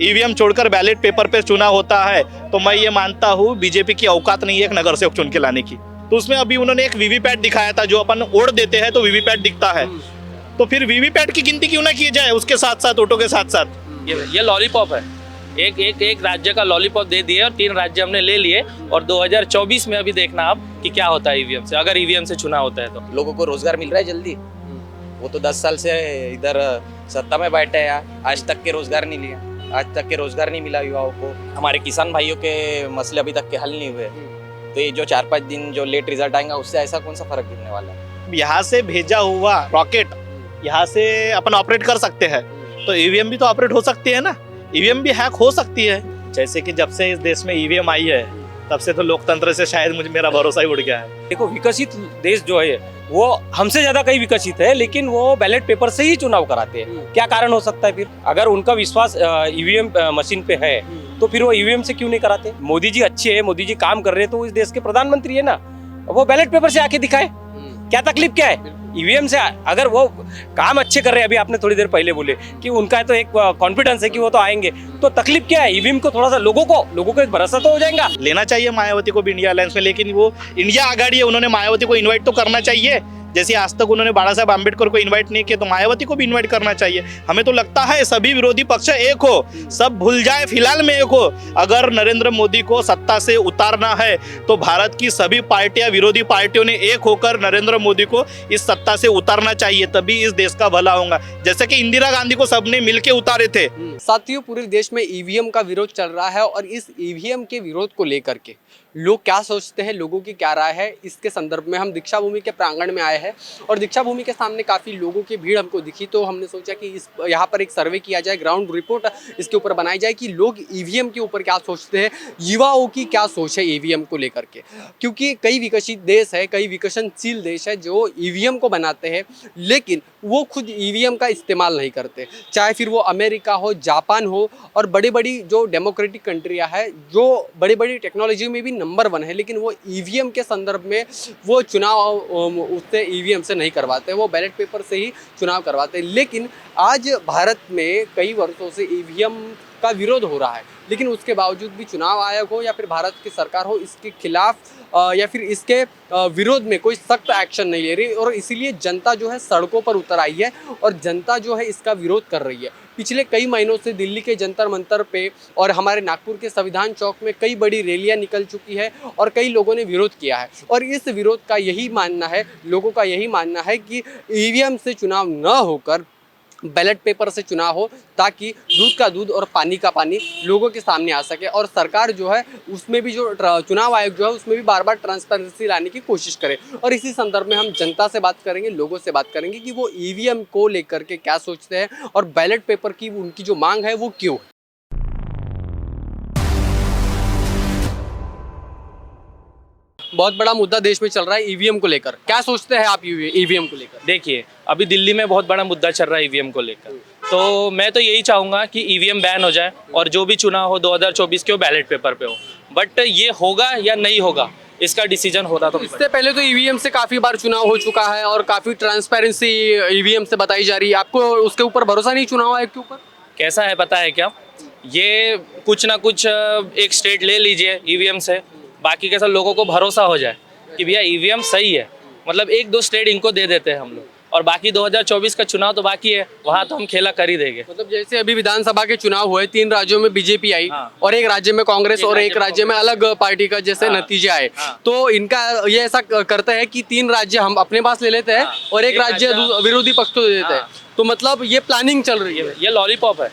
EVM छोड़कर ballot paper पे चुनाव होता है, तो मैं ये मानता हूँ बीजेपी की औकात नहीं है एक नगर सेवक चुन के लाने की। तो उसमें अभी उन्होंने एक वीवीपैट दिखाया था, जो अपन ओढ़ देते हैं तो वीवीपैट दिखता है, तो फिर वीवीपैट की गिनती क्यों ना की जाए उसके साथ साथ, वोटों के साथ साथ। ये लॉलीपॉप है, एक राज्य का लॉलीपॉप दे दिए और 3 राज्य हमने ले लिए। और 2024 में अभी देखना आप कि क्या होता है ईवीएम से, अगर ईवीएम से चुनाव होता है तो। लोगों को रोजगार मिल रहा है जल्दी, वो तो 10 साल से इधर सत्ता में बैठे हैं यार, आज तक के रोजगार नहीं लिया, आज तक के रोजगार नहीं मिला युवाओं को। हमारे किसान भाइयों के मसले अभी तक के हल नहीं हुए, तो ये जो 4-5 दिन जो लेट रिजल्ट आएगा उससे ऐसा कौन सा फर्क गिरने वाला है। यहाँ से भेजा हुआ रॉकेट यहाँ से अपन ऑपरेट कर सकते हैं, तो ईवीएम भी तो ऑपरेट हो सकती है ना, ईवीएम भी हैक हो सकती है। जैसे कि जब से इस देश में ईवीएम आई है तब से तो लोकतंत्र से शायद मेरा भरोसा ही उड़ गया है। देखो, विकसित देश जो है वो हमसे ज्यादा कहीं विकसित है, लेकिन वो बैलेट पेपर से ही चुनाव कराते हैं। क्या कारण हो सकता है फिर? अगर उनका विश्वास ईवीएम मशीन पे है तो फिर वो ईवीएम से क्यों नहीं कराते? मोदी जी अच्छे हैं, मोदी जी काम कर रहे हैं, तो इस देश के प्रधानमंत्री है ना, वो बैलेट पेपर से आके दिखाए, क्या तकलीफ क्या है? ईवीएम से अगर वो काम अच्छे कर रहे हैं, अभी आपने थोड़ी देर पहले बोले कि उनका तो एक कॉन्फिडेंस है कि वो तो आएंगे, तो तकलीफ क्या है? ईवीएम को थोड़ा सा लोगों को एक भरोसा तो हो जाएगा। लेना चाहिए मायावती को भी इंडिया अलायंस में, लेकिन वो इंडिया आघाड़ी है, उन्होंने मायावती को इन्वाइट तो करना चाहिए। जैसे आज तक उन्होंने बाबा साहब आम्बेडकर को इन्वाइट नहीं किया, तो मायावती को भी इन्वाइट करना चाहिए। हमें तो लगता है सभी विरोधी पक्ष एक हो, सब भूल जाए फिलहाल में एक हो। अगर नरेंद्र मोदी को सत्ता से उतारना है तो भारत की सभी पार्टियां, विरोधी पार्टियों ने एक होकर नरेंद्र मोदी को इस सत्ता से उतारना चाहिए, तभी इस देश का भला होगा, जैसे कि इंदिरा गांधी को सबने मिलकर उतारे थे। साथियों, पूरे देश में ईवीएम का विरोध चल रहा है और इस ईवीएम के विरोध को लेकर के लोग क्या सोचते हैं, लोगों की क्या राय है, इसके संदर्भ में हम दीक्षा भूमि के प्रांगण में आए हैं और दीक्षा भूमि के सामने काफ़ी लोगों की भीड़ हमको दिखी, तो हमने सोचा कि इस यहाँ पर एक सर्वे किया जाए, ग्राउंड रिपोर्ट इसके ऊपर बनाई जाए कि लोग ईवीएम के ऊपर क्या सोचते हैं, युवाओं की क्या सोच है ईवीएम को लेकर के। क्योंकि कई विकसित देश है, कई विकसनशील देश है जो ईवीएम को बनाते हैं, लेकिन वो खुद ईवीएम का इस्तेमाल नहीं करते, चाहे फिर वो अमेरिका हो, जापान हो और बड़ी बड़ी जो डेमोक्रेटिक कंट्रियाँ हैं, जो बड़ी बड़ी टेक्नोलॉजी में भी नंबर 1 है, लेकिन वो ईवीएम के संदर्भ में वो चुनाव उससे ईवीएम से नहीं करवाते, वो बैलेट पेपर से ही चुनाव करवाते हैं। लेकिन आज भारत में कई वर्षों से ईवीएम का विरोध हो रहा है, लेकिन उसके बावजूद भी चुनाव आयोग हो या फिर भारत की सरकार हो, इसके खिलाफ या फिर इसके विरोध में कोई सख्त एक्शन नहीं ले रही और इसीलिए जनता जो है सड़कों पर उतर आई है और जनता जो है इसका विरोध कर रही है। पिछले कई महीनों से दिल्ली के जंतर मंतर पे और हमारे नागपुर के संविधान चौक में कई बड़ी रैलियां निकल चुकी है और कई लोगों ने विरोध किया है और इस विरोध का यही मानना है, लोगों का यही मानना है कि ईवीएम से चुनाव न होकर बैलेट पेपर से चुनाव हो, ताकि दूध का दूध और पानी का पानी लोगों के सामने आ सके और सरकार जो है उसमें भी जो चुनाव आयोग जो है उसमें भी बार बार ट्रांसपेरेंसी लाने की कोशिश करे। और इसी संदर्भ में हम जनता से बात करेंगे, लोगों से बात करेंगे कि वो ईवीएम को लेकर के क्या सोचते हैं और बैलेट पेपर की उनकी जो मांग है वो क्यों है। बहुत बड़ा मुद्दा देश में चल रहा है ईवीएम को लेकर, क्या सोचते हैं आप ईवीएम को लेकर? देखिए, अभी दिल्ली में बहुत बड़ा मुद्दा चल रहा है ईवीएम को लेकर, तो मैं तो यही चाहूँगा कि ईवीएम बैन हो जाए और जो भी चुनाव हो 2024 के वो बैलेट पेपर पे हो। बट ये होगा या नहीं होगा इसका डिसीजन होता तो इससे पहले तो ईवीएम से काफ़ी बार चुनाव हो चुका है और काफ़ी ट्रांसपेरेंसी ईवीएम से बताई जा रही है, आपको उसके ऊपर भरोसा नहीं चुनाव आयोग के ऊपर? कैसा है पता है क्या, ये कुछ ना कुछ एक स्टेट ले लीजिए ईवीएम से, बाकी के सब लोगों को भरोसा हो जाए कि भैया ईवीएम सही है, मतलब 1-2 स्टेट इनको दे देते हैं हम लोग और बाकी 2024 का चुनाव तो बाकी है, वहाँ तो हम खेला कर ही देंगे। मतलब जैसे अभी विधानसभा के चुनाव हुए, 3 राज्यों में बीजेपी आई और एक राज्य में कांग्रेस और एक राज्य में अलग पार्टी का जैसे नतीजे आए, तो इनका ये ऐसा करता है कि 3 राज्य हम अपने पास ले लेते हैं और एक राज्य विरोधी पक्ष को दे देते हैं, तो मतलब ये प्लानिंग चल रही है। ये लॉलीपॉप है,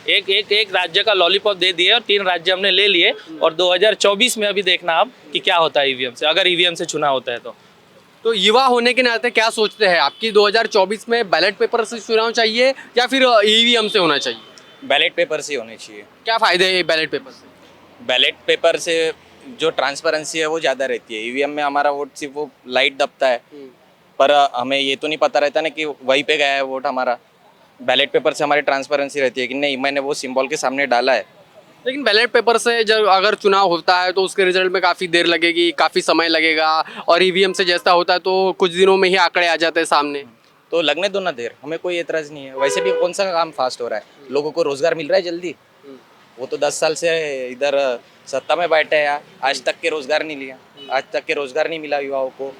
एक राज्य का लॉलीपॉप दे दिए और 3 राज्य हमने ले लिए। और 2024 में अभी देखना आप कि क्या होता है ईवीएम से, अगर ईवीएम से चुनाव होता है तो युवा होने के नाते क्या सोचते हैं आपकी, 2024 में बैलेट पेपर से चुनाव चाहिए या फिर ईवीएम से होना चाहिए? बैलेट पेपर से होने चाहिए। क्या फायदे है बैलेट पेपर से? बैलेट पेपर से जो ट्रांसपेरेंसी है वो ज़्यादा रहती है। ईवीएम में हमारा वोट सिर्फ वो लाइट दबता है, पर हमें ये तो नहीं पता रहता ना कि वहीं पे गया है वोट हमारा। बैलेट पेपर से हमारी ट्रांसपेरेंसी रहती है कि नहीं, मैंने वो सिंबल के सामने डाला है। लेकिन बैलेट पेपर से जब अगर चुनाव होता है तो उसके रिजल्ट में काफ़ी देर लगेगी, काफ़ी समय लगेगा और ईवीएम से जैसा होता है तो कुछ दिनों में ही आंकड़े आ जाते हैं सामने, तो लगने दो ना देर, हमें कोई एतराज़ नहीं है। वैसे भी कौन सा काम फास्ट हो रहा है, लोगों को रोजगार मिल रहा है जल्दी, वो तो 10 साल से इधर सत्ता में बैठे हैं, आज तक के रोजगार नहीं लिया, आज तक के रोजगार नहीं मिला युवाओं को।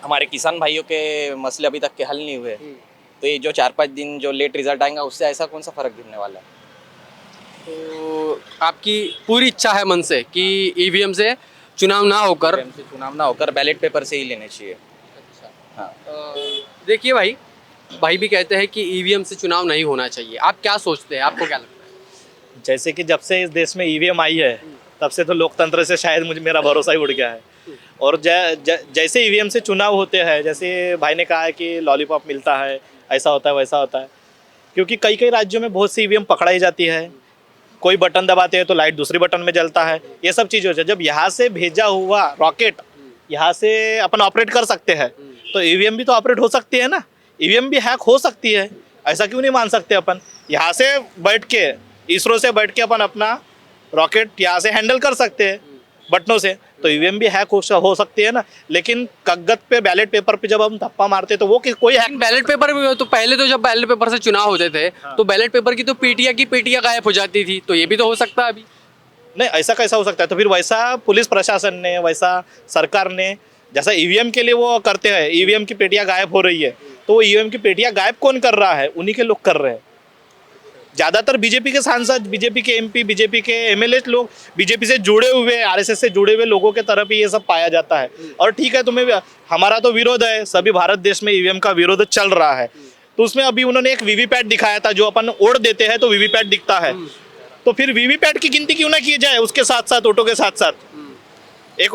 हमारे किसान भाइयों के मसले अभी तक के हल नहीं हुए, तो ये जो 4-5 दिन जो लेट रिजल्ट आएगा उससे ऐसा कौन सा फर्क गिरने वाला है। तो आपकी पूरी इच्छा है मन से कि ईवीएम से चुनाव ना होकर से चुनाव ना होकर बैलेट पेपर से ही लेने चाहिए। हाँ, देखिए भाई भी कहते हैं कि ईवीएम से चुनाव नहीं होना चाहिए। आप क्या सोचते हैं, आपको क्या लगता है? जैसे कि जब से इस देश में ईवीएम आई है तब से तो लोकतंत्र से शायद मुझे मेरा भरोसा ही उड़ गया है। और जैसे ईवीएम से चुनाव होते हैं, जैसे भाई ने कहा है कि लॉलीपॉप मिलता है, ऐसा होता है वैसा होता है, क्योंकि कई कई राज्यों में बहुत सी ईवीएम पकड़ाई जाती है, कोई बटन दबाते हैं तो लाइट दूसरी बटन में जलता है, ये सब चीज़ होती है। जब यहाँ से भेजा हुआ रॉकेट यहाँ से अपन ऑपरेट कर सकते हैं तो ईवीएम भी तो ऑपरेट हो सकती है ना, ईवीएम भी हैक हो सकती है, ऐसा क्यों नहीं मान सकते अपन। यहाँ से बैठ के इसरो से बैठ के अपन अपना रॉकेट यहाँ से हैंडल कर सकते हैं बटनों से, तो ईवीएम भी हैक हो सकती है ना। लेकिन कागज पे बैलेट पेपर पे जब हम धप्पा मारते तो वो कोई हैक। बैलेट पेपर भी तो पहले तो जब बैलेट पेपर से चुनाव होते थे तो बैलेट पेपर की तो पेटियां गायब हो जाती थी, तो ये भी तो हो सकता है अभी। नहीं, ऐसा कैसा हो सकता है? तो फिर वैसा पुलिस प्रशासन ने, वैसा सरकार ने, जैसा ईवीएम के लिए वो करते हैं, ईवीएम की पेटियां गायब हो रही है, तो वो ईवीएम की पेटियां गायब कौन कर रहा है? उन्हीं के लोग कर रहे हैं। ज़्यादातर बीजेपी के सांसद, बीजेपी के एमपी, बीजेपी के एमएलए लोग, बीजेपी से जुड़े हुए, आरएसएस से जुड़े हुए लोगों के तरफ ही ये सब पाया जाता है। और ठीक है, तुम्हें हमारा तो विरोध है, सभी भारत देश में ईवीएम का विरोध चल रहा है, तो उसमें अभी उन्होंने एक वीवीपैट दिखाया था, जो अपन ओढ़ देते हैं तो वीवीपैट दिखता है, तो फिर वीवीपैट की गिनती क्यों ना की जाए उसके साथ साथ, वोटों के साथ साथ। एक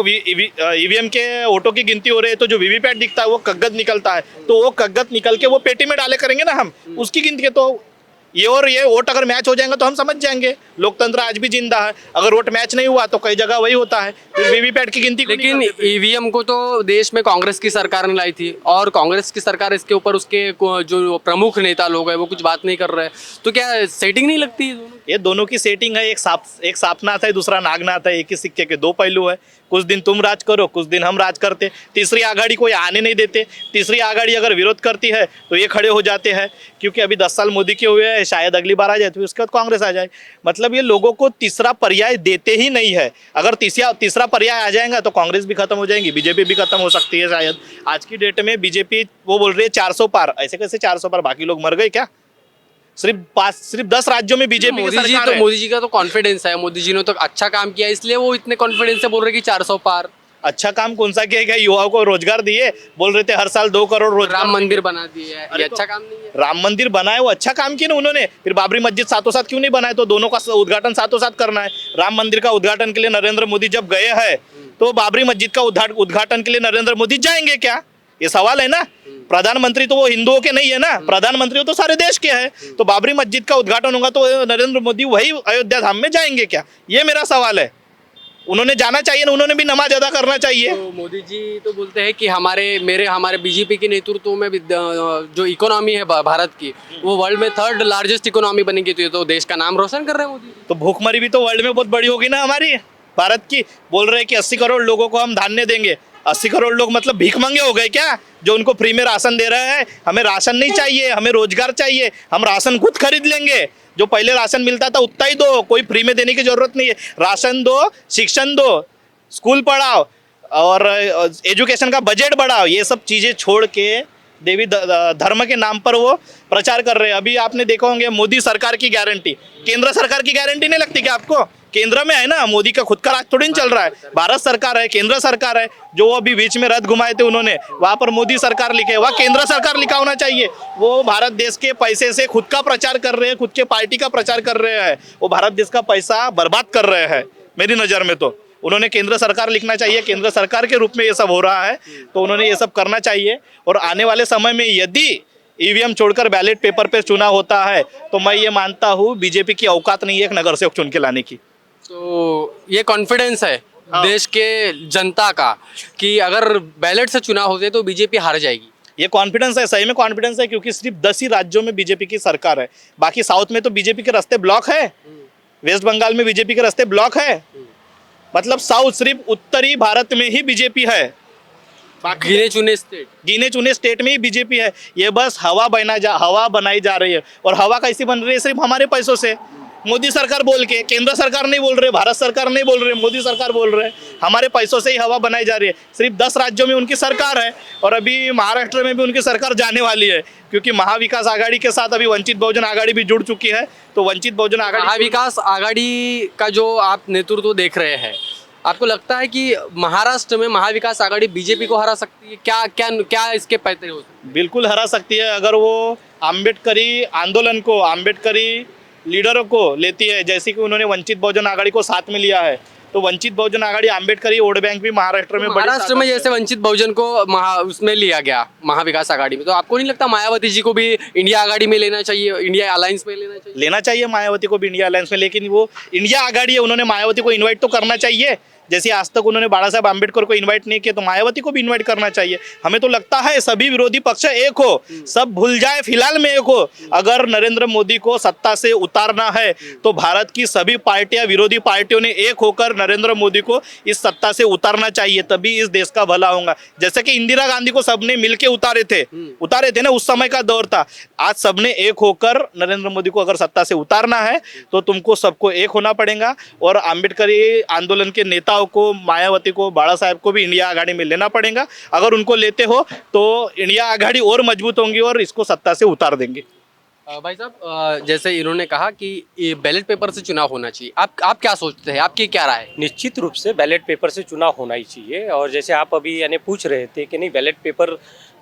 ईवीएम के वोटों की गिनती हो रही है तो जो वीवीपैट दिखता है वो कागज निकलता है, तो वो कागज निकल के वो पेटी में डाले करेंगे ना हम, उसकी गिनती। तो ये और ये वोट अगर मैच हो जाएंगे तो हम समझ जाएंगे लोकतंत्र आज भी जिंदा है। अगर वोट मैच नहीं हुआ तो कई जगह वही होता है, फिर वीवीपैट की गिनती। लेकिन ईवीएम को तो देश में कांग्रेस की सरकार ने लाई थी, और कांग्रेस की सरकार इसके ऊपर उसके जो प्रमुख नेता लोग हैं वो कुछ बात नहीं कर रहे हैं, तो क्या सेटिंग नहीं लगती है? ये दोनों की सेटिंग है, एक सांपनाथ है, दूसरा नागनाथ है, एक ही सिक्के के दो पहलू है। कुछ दिन तुम राज करो, कुछ दिन हम राज करते, तीसरी आघाड़ी कोई आने नहीं देते। तीसरी आघाड़ी अगर विरोध करती है तो ये खड़े हो जाते हैं, क्योंकि अभी 10 साल मोदी के हुए हैं, शायद अगली बार आ जाए तो उसके बाद कांग्रेस आ जाए। मतलब ये लोगों को तीसरा पर्याय देते ही नहीं है। अगर तीसरा पर्याय आ जाएगा तो कांग्रेस भी खत्म हो जाएगी, बीजेपी भी खत्म हो सकती है शायद। आज की डेट में बीजेपी वो बोल रही है 400 पार, ऐसे कैसे 400 पार? बाकी लोग मर गए क्या? सिर्फ 10 राज्यों में बीजेपी की सरकार है। मोदी जी का तो कॉन्फिडेंस है, मोदी जी ने तो अच्छा काम किया, इसलिए वो इतने कॉन्फिडेंस से बोल रहे कि 400 पार। अच्छा काम कौन सा किया? युवाओं को रोजगार दिए, बोल रहे थे हर साल 2 करोड़ रोजगार। राम मंदिर बना दिए है, ये तो अच्छा काम नहीं है? राम मंदिर बनाए वो अच्छा काम किया ना उन्होंने, फिर बाबरी मस्जिद साथों साथ क्यों नहीं बनाए? तो दोनों का उद्घाटन साथों साथ करना है। राम मंदिर का उद्घाटन के लिए नरेंद्र मोदी जब गए हैं तो बाबरी मस्जिद का उद्घाटन के लिए नरेंद्र मोदी जाएंगे क्या? ये सवाल है ना। प्रधानमंत्री तो वो हिंदुओं के नहीं है ना, प्रधानमंत्री तो सारे देश के हैं। तो बाबरी मस्जिद का उद्घाटन होगा तो नरेंद्र मोदी वही अयोध्या धाम में जाएंगे क्या? ये मेरा सवाल है। उन्होंने जाना चाहिए ना, उन्होंने भी नमाज अदा करना चाहिए। तो मोदी जी तो बोलते हैं कि हमारे बीजेपी के नेतृत्व में जो इकोनॉमी है भारत की, वो वर्ल्ड में 3rd लार्जेस्ट इकोनॉमी बनेगी, तो ये तो देश का नाम रोशन कर रहे हैं मोदी। तो भूखमरी भी तो वर्ल्ड में बहुत बड़ी होगी ना हमारी भारत की। बोल रहे हैं कि 80 करोड़ लोगों को हम धान्य देंगे। 80 करोड़ लोग मतलब भीख मंगे हो गए क्या, जो उनको फ्री में राशन दे रहे हैं? हमें राशन नहीं चाहिए, हमें रोजगार चाहिए, हम राशन खुद खरीद लेंगे। जो पहले राशन मिलता था उतना ही दो, कोई फ्री में देने की जरूरत नहीं है। राशन दो, शिक्षण दो, स्कूल पढ़ाओ और एजुकेशन का बजट बढ़ाओ। ये सब चीज़ें छोड़ के देवी धर्म के नाम पर वो प्रचार कर रहे हैं। अभी आपने देखा होंगे मोदी सरकार की गारंटी, केंद्र सरकार की गारंटी नहीं लगती क्या आपको? केंद्र में है ना, मोदी का खुद का राज थोड़ी नहीं चल रहा है, भारत सरकार है, केंद्र सरकार है। जो अभी बीच में रथ घुमाए थे उन्होंने, वहाँ पर मोदी सरकार लिखे, वहाँ केंद्र सरकार लिखा होना चाहिए। वो भारत देश के पैसे से खुद का प्रचार कर रहे हैं, खुद के पार्टी का प्रचार कर रहे हैं, वो भारत देश का पैसा बर्बाद कर रहे हैं मेरी नज़र में। तो उन्होंने केंद्र सरकार लिखना चाहिए, केंद्र सरकार के रूप में ये सब हो रहा है, तो उन्होंने ये सब करना चाहिए। और आने वाले समय में यदि ईवीएम छोड़कर बैलेट पेपर पर चुनाव होता है तो मैं ये मानता हूँ बीजेपी की औकात नहीं है एक नगर सेवक चुन के लाने की। तो ये कॉन्फिडेंस है देश के जनता का कि अगर बैलेट से चुनाव होते तो बीजेपी हार जाएगी? ये कॉन्फिडेंस है, सही में कॉन्फिडेंस है, क्योंकि सिर्फ 10 ही राज्यों में बीजेपी की सरकार है, बाकी साउथ में तो बीजेपी के रास्ते ब्लॉक है, वेस्ट बंगाल में बीजेपी के रास्ते ब्लॉक है। मतलब साउथ सिर्फ उत्तरी भारत में ही बीजेपी है, गिने चुने स्टेट में ही बीजेपी है। ये बस हवा बनाई जा रही है। और हवा कैसी बन रही है? सिर्फ हमारे पैसों से। मोदी सरकार बोल के, केंद्र सरकार नहीं बोल रहे, भारत सरकार नहीं बोल रहे, मोदी सरकार बोल रहे हैं। हमारे पैसों से ही हवा बनाई जा रही है। सिर्फ 10 राज्यों में उनकी सरकार है और अभी महाराष्ट्र में भी उनकी सरकार जाने वाली है, क्योंकि महाविकास आघाड़ी के साथ अभी वंचित बहुजन आघाड़ी भी जुड़ चुकी है। तो वंचित बहुजन आघाड़ी महाविकास आघाड़ी का जो आप नेतृत्व देख रहे हैं, आपको लगता है कि महाराष्ट्र में महाविकास आघाड़ी बीजेपी को हरा सकती है? क्या क्या क्या इसके पैतरे हो सकते बिल्कुल हरा सकती है अगर वो आम्बेडकरी आंदोलन को, आम्बेडकरी लीडरों को लेती है, जैसे कि उन्होंने वंचित बहुजन आघाड़ी को साथ में लिया है। तो वंचित बहुजन आघाड़ी आम्बेडकरी वोट बैंक भी महाराष्ट्र में महाराष्ट्र में जैसे वंचित बहुजन को उसमें लिया गया महाविकास आघाड़ी में, तो आपको नहीं लगता मायावती जी को भी इंडिया आघाड़ी में लेना चाहिए, इंडिया अलायंस में लेना चाहिए? मायावती को भी इंडिया अलायंस में, लेकिन वो इंडिया आघाड़ी है, उन्होंने मायावती को इन्वाइट तो करना चाहिए। जैसे आज तक उन्होंने बाला साहब आम्बेडकर को इनवाइट नहीं किया, तो मायावती को भी इनवाइट करना चाहिए। हमें तो लगता है सभी विरोधी पक्ष एक हो, सब भूल जाए, फिलहाल में एक हो। अगर नरेंद्र मोदी को सत्ता से उतारना है तो भारत की सभी पार्टियां, विरोधी पार्टियों ने एक होकर नरेंद्र मोदी को इस सत्ता से उतारना चाहिए, तभी इस देश का भला होगा। जैसे कि इंदिरा गांधी को सबने मिलकर उतारे थे ना, उस समय का दौर था। आज सबने एक होकर नरेंद्र मोदी को अगर सत्ता से उतारना है तो तुमको सबको एक होना पड़ेगा। और आम्बेडकरी आंदोलन के नेताओं को, मायावती को, बाला साहब को भी इंडिया आघाड़ी में लेना पड़ेगा। अगर उनको लेते हो तो इंडिया आघाड़ी और मजबूत होंगी और इसको सत्ता से उतार देंगे। भाई साहब, जैसे इन्होंने कहा कि ये बैलेट पेपर से चुनाव होना चाहिए, आप क्या सोचते हैं, आपकी क्या राय है? निश्चित रूप से बैलेट पेपर से चुनाव होना ही चाहिए। और जैसे आप अभी यानी पूछ रहे थे कि नहीं बैलेट पेपर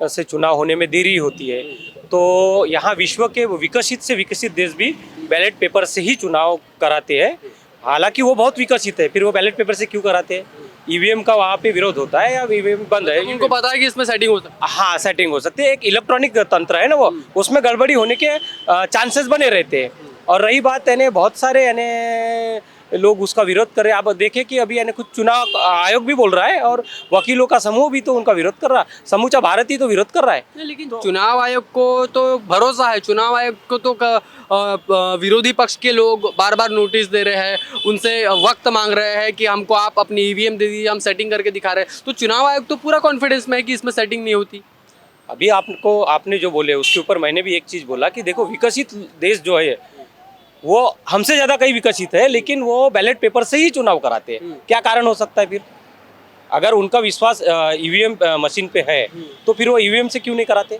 से चुनाव होने में देरी होती है, तो यहाँ विश्व के विकसित से विकसित देश भी बैलेट पेपर से ही चुनाव कराते हैं। हालांकि वो बहुत विकसित है, फिर वो बैलेट पेपर से क्यों कराते हैं? ईवीएम का वहाँ पे विरोध होता है या ईवीएम बंद है, उनको पता है कि इसमें सेटिंग हो सकती है। हाँ, सेटिंग हो सकती है। एक इलेक्ट्रॉनिक तंत्र है ना वो, उसमें गड़बड़ी होने के चांसेस बने रहते हैं। और रही बात यानी बहुत सारे यानी लोग उसका विरोध कर रहे हैं। आप देखें कि अभी यानी कुछ चुनाव आयोग भी बोल रहा है और वकीलों का समूह भी तो उनका विरोध कर रहा है, समूचा भारत ही तो विरोध कर रहा है। लेकिन चुनाव आयोग को तो भरोसा है, चुनाव आयोग को तो विरोधी पक्ष के लोग बार बार नोटिस दे रहे हैं, उनसे वक्त मांग रहे हैं कि हमको आप अपनी ईवीएम दे दीजिए, हम सेटिंग करके दिखा रहे हैं। तो चुनाव आयोग तो पूरा कॉन्फिडेंस में है कि इसमें सेटिंग नहीं होती। अभी आपने जो बोले उसके ऊपर मैंने भी एक चीज़ बोला कि देखो विकसित देश जो है वो हमसे ज़्यादा कहीं विकसित है, लेकिन वो बैलेट पेपर से ही चुनाव कराते हैं। क्या कारण हो सकता है फिर? अगर उनका विश्वास ईवीएम मशीन पे है तो फिर वो ईवीएम से क्यों नहीं कराते?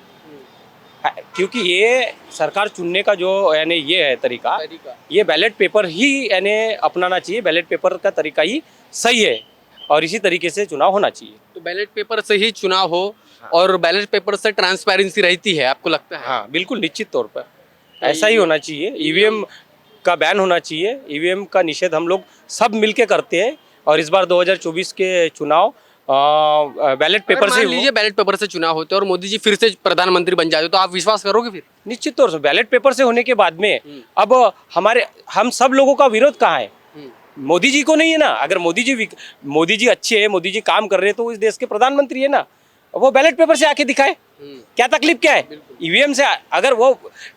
क्योंकि ये सरकार चुनने का जो यानी ये है तरीका, ये बैलेट पेपर ही यानी अपनाना चाहिए। बैलेट पेपर का तरीका ही सही है और इसी तरीके से चुनाव होना चाहिए। तो बैलेट पेपर से ही चुनाव हो और बैलेट पेपर से ट्रांसपेरेंसी रहती है, आपको लगता है? हाँ, बिल्कुल निश्चित तौर पर ऐसा ही होना चाहिए। ईवीएम का बैन होना चाहिए, ईवीएम का निषेध हम लोग सब मिलके करते हैं। और इस बार 2024 के चुनाव बैलेट पेपर से, लीजिए बैलेट पेपर से चुनाव होते और मोदी जी फिर से प्रधानमंत्री बन जाते तो आप विश्वास करोगे फिर? निश्चित तौर से बैलेट पेपर से होने के बाद में अब हम सब लोगों का विरोध कहाँ है? मोदी जी को नहीं है ना। अगर मोदी जी अच्छे है, मोदी जी काम कर रहे हैं तो इस देश के प्रधानमंत्री है ना, वो बैलेट पेपर से आके दिखाए। क्या तकलीफ क्या है? ईवीएम से अगर वो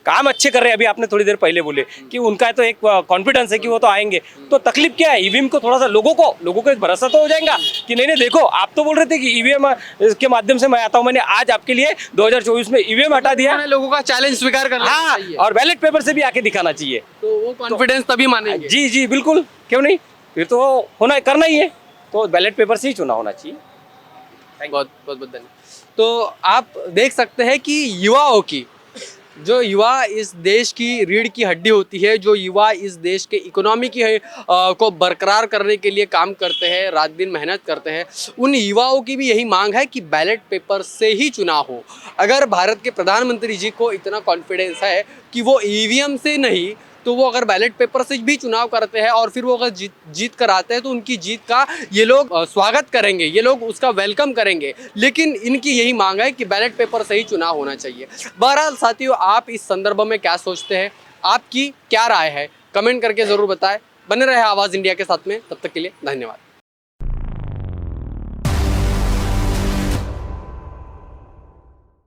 काम अच्छे कर रहे हैं, अभी आपने थोड़ी देर पहले बोले कि उनका तो एक कॉन्फिडेंस है कि वो तो आएंगे, तो तकलीफ क्या है? ईवीएम को थोड़ा सा लोगों को एक भरोसा तो हो जाएगा कि नहीं देखो, आप तो बोल रहे थे कि ईवीएम के माध्यम से मैं आता हूँ, मैंने आज आपके लिए 2024 में ईवीएम हटा दिया। लोगों का चैलेंज स्वीकार करना चाहिए और बैलेट पेपर से भी आके दिखाना चाहिए, तो वो कॉन्फिडेंस तभी मानेंगे। जी बिल्कुल, क्यों नहीं? फिर तो करना ही है, तो बैलेट पेपर से ही चुनाव होना चाहिए। बहुत धन्यवाद। तो आप देख सकते हैं कि युवा इस देश की रीढ़ की हड्डी होती है, जो युवा इस देश के इकोनॉमी की को बरकरार करने के लिए काम करते हैं, रात दिन मेहनत करते हैं। उन युवाओं की भी यही मांग है कि बैलेट पेपर से ही चुनाव हो। अगर भारत के प्रधानमंत्री जी को इतना कॉन्फिडेंस है कि वो ईवीएम से नहीं, तो वो अगर बैलेट पेपर से भी चुनाव करते हैं और फिर वो अगर जीत कर आते हैं तो उनकी जीत का ये लोग स्वागत करेंगे, ये लोग उसका वेलकम करेंगे। लेकिन इनकी यही मांग है कि बैलेट पेपर से ही चुनाव होना चाहिए। बहरहाल साथियों, आप इस संदर्भ में क्या सोचते हैं, आपकी क्या राय है, कमेंट करके ज़रूर बताएं। बने रहे आवाज़ इंडिया के साथ में, तब तक के लिए धन्यवाद।